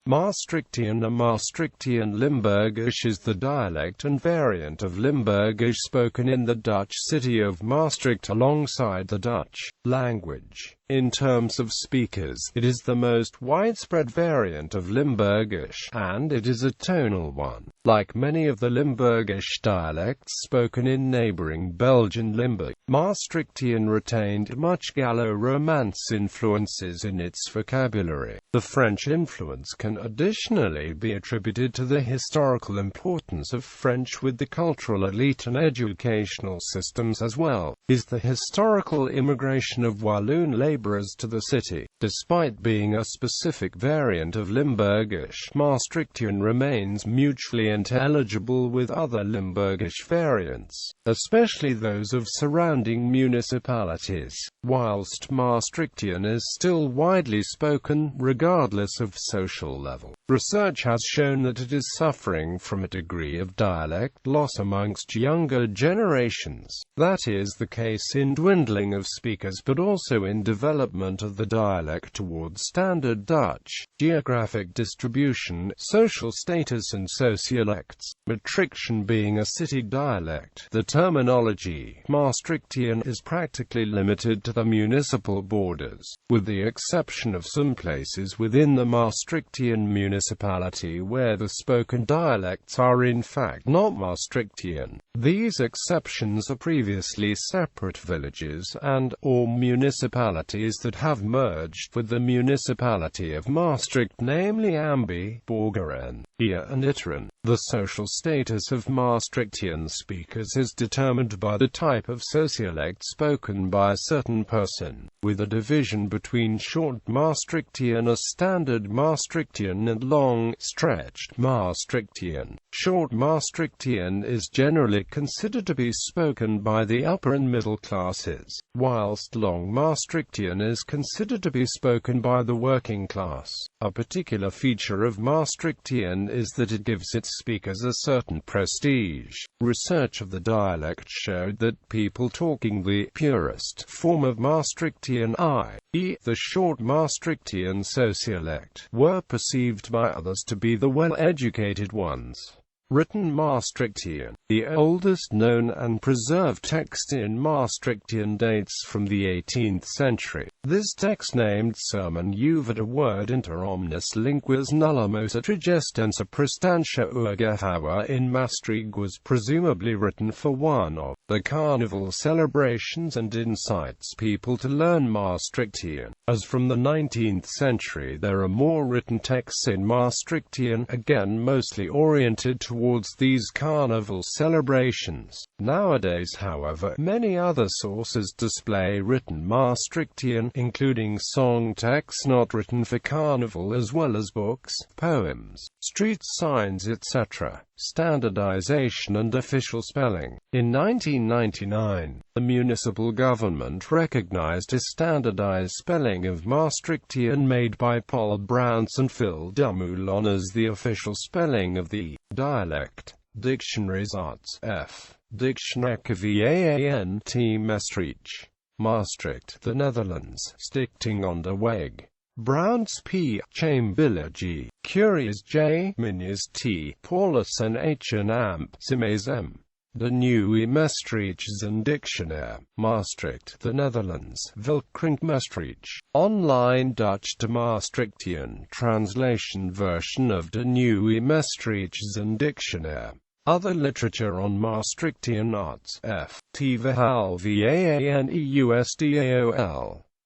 Maastrichtian. A Maastrichtian Limburgish is the dialect and variant of Limburgish spoken in the Dutch city of Maastricht alongside the Dutch language. In terms of speakers, it is the most widespread variant of Limburgish, and it is a tonal one. Like many of the Limburgish dialects spoken in neighbouring Belgian Limburg, Maastrichtian retained much Gallo-Romance influences in its vocabulary. The French influence can additionally be attributed to the historical importance of French with the cultural elite and educational systems, as well is the historical immigration of Walloon labourers to the city. Despite being a specific variant of Limburgish, Maastrichtian remains mutually intelligible with other Limburgish variants, especially those of surrounding municipalities. Whilst Maastrichtian is still widely spoken, regardless of social level, research has shown that it is suffering from a degree of dialect loss amongst younger generations. That is the case in dwindling of speakers, but also in development of the dialect towards Standard Dutch. Geographic distribution, social status and sociolects. Maastrichtian being a city dialect, the terminology Maastrichtian is practically limited to the municipal borders, with the exception of some places within the Maastrichtian municipality where the spoken dialects are in fact not Maastrichtian. These exceptions are previously separate villages and/or municipalities that have merged with the municipality of Maastricht, namely Ambi, Borgeren, Ia and Itteren. The social status of Maastrichtian speakers is determined by the type of sociolect spoken by a certain person, with a division between short Maastrichtian, a standard Maastrichtian, and long-stretched Maastrichtian. Short Maastrichtian is generally considered to be spoken by the upper and middle classes, whilst long Maastrichtian is considered to be spoken by the working class. A particular feature of Maastrichtian is that it gives its speakers a certain prestige. Research of the dialect showed that people talking the purest form of Maastrichtian, i.e., the short Maastrichtian sociolect, were perceived by others to be the well-educated ones. Written Maastrichtian. The oldest known and preserved text in Maastrichtian dates from the 18th century. This text, named Sermon over de word inter omnes linguas nulla mosa trigestensa prestantia urgehawa in Maastricht, was presumably written for one of the carnival celebrations and incites people to learn Maastrichtian. As from the 19th century, there are more written texts in Maastrichtian, again mostly oriented towards these carnival celebrations. Nowadays, however, many other sources display written Maastrichtian, including song texts not written for carnival, as well as books, poems, street signs, etc. Standardization and official spelling. In 1999, the municipal government recognized a standardized spelling of Maastrichtian made by Paul Browns and Phil Dumoulin as the official spelling of the dialect. Dictionaries Arts F. Dictionary Maastricht. Maastricht, the Netherlands. Stichting on de Weg. Browns P. Chamberlain G. Curious J. Miniers T. Paulus N. H. and Amp. Simes M. De Nieuwe Maastrichtse Dictionaire. Maastricht, the Netherlands. Vilkring Maastricht. Online Dutch to Maastrichtian translation version of De Nieuwe Maastrichtse Dictionaire. Other literature on Maastrichtian arts. F. T. Verhaal Vaneusdaol.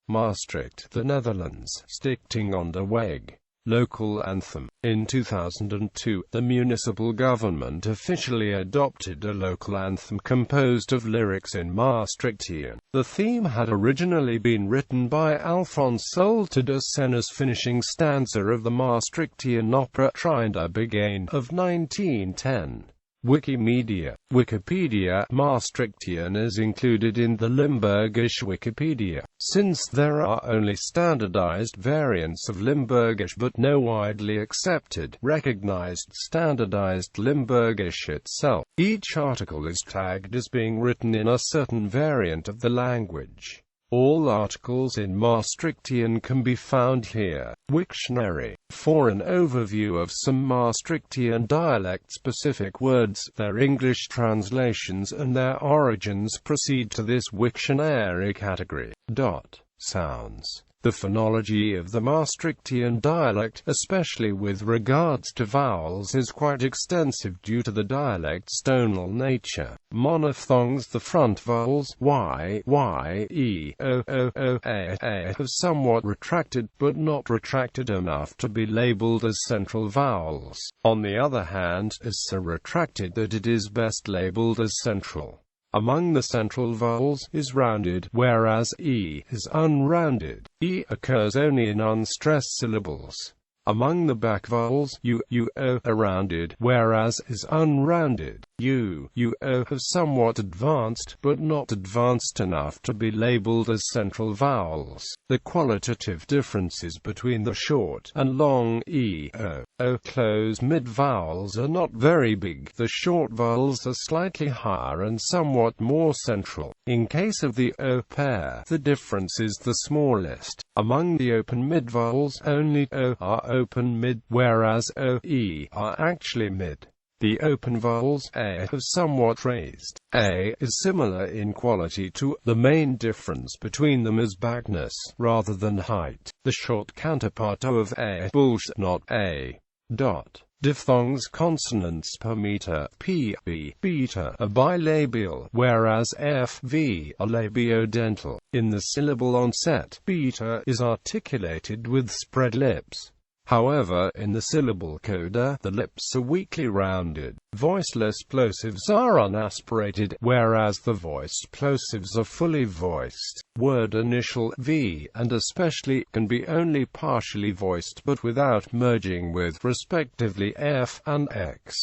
Maastricht, the Netherlands. Stichting on de Weg. Local anthem. In 2002, the municipal government officially adopted a local anthem composed of lyrics in Maastrichtian. The theme had originally been written by Alphonse Solte de Sena's finishing stanza of the Maastrichtian opera Trinder Begain of 1910. Wikimedia. Wikipedia. Maastrichtian is included in the Limburgish Wikipedia, since there are only standardized variants of Limburgish but no widely accepted, recognized standardized Limburgish itself. Each article is tagged as being written in a certain variant of the language. All articles in Maastrichtian can be found here. Wiktionary. For an overview of some Maastrichtian dialect-specific words, their English translations and their origins, proceed to this Wiktionary category. Sounds. The phonology of the Maastrichtian dialect, especially with regards to vowels, is quite extensive due to the dialect's tonal nature. Monophthongs, the front vowels y, e, o, a have somewhat retracted, but not retracted enough to be labeled as central vowels. On the other hand, is so retracted that it is best labeled as central. Among the central vowels is rounded, whereas e is unrounded. E occurs only in unstressed syllables. Among the back vowels, u, o are rounded, whereas is unrounded. U, o have somewhat advanced, but not advanced enough to be labeled as central vowels. The qualitative differences between the short and long e, o close mid vowels are not very big. The short vowels are slightly higher and somewhat more central. In case of the o pair, the difference is the smallest. Among the open mid vowels, only o are open mid, whereas o, e are actually mid. The open vowels a have somewhat raised. A is similar in quality to, the main difference between them is backness, rather than height. The short counterpart of a, not a. Diphthongs consonants per meter, p, b, beta, are bilabial, whereas f, v are labiodental. In the syllable onset, beta is articulated with spread lips. However, in the syllable coda, the lips are weakly rounded. Voiceless plosives are unaspirated, whereas the voiced plosives are fully voiced. Word initial v and especially can be only partially voiced but without merging with, respectively, f and x.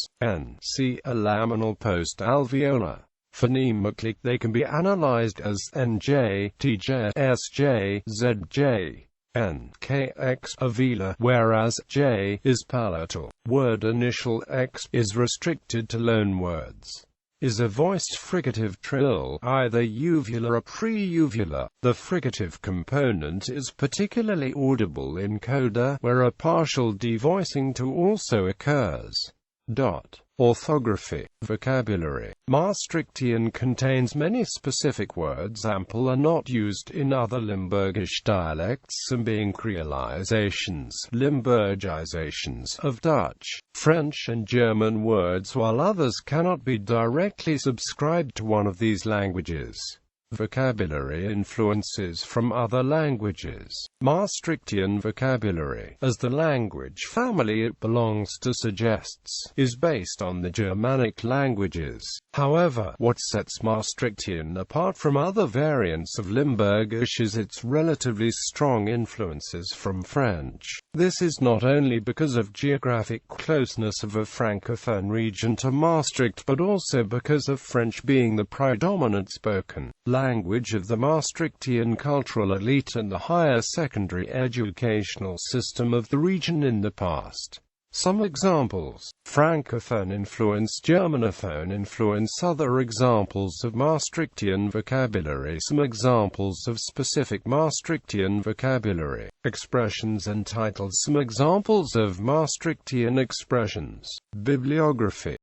See a laminal post-alveolar. Phonemically, they can be analyzed as nj, tj, sj, zj. Kx are velar, whereas j is palatal. Word initial x is restricted to loan words. Is a voiced fricative trill, either uvular or pre-uvular. The fricative component is particularly audible in coda, where a partial devoicing to also occurs. Orthography Vocabulary. Maastrichtian contains many specific words ample are not used in other Limburgish dialects, some being creolizations, Limburgizations of Dutch, French and German words, while others cannot be directly subscribed to one of these languages. Vocabulary influences from other languages. Maastrichtian vocabulary, as the language family it belongs to suggests, is based on the Germanic languages. However, what sets Maastrichtian apart from other variants of Limburgish is its relatively strong influences from French. This is not only because of geographic closeness of a francophone region to Maastricht, but also because of French being the predominant spoken language of the Maastrichtian cultural elite and the higher secondary educational system of the region in the past. Some examples: Francophone influence, Germanophone influence. Other examples of Maastrichtian vocabulary. Some examples of specific Maastrichtian vocabulary. Expressions entitled Some examples of Maastrichtian expressions. Bibliography.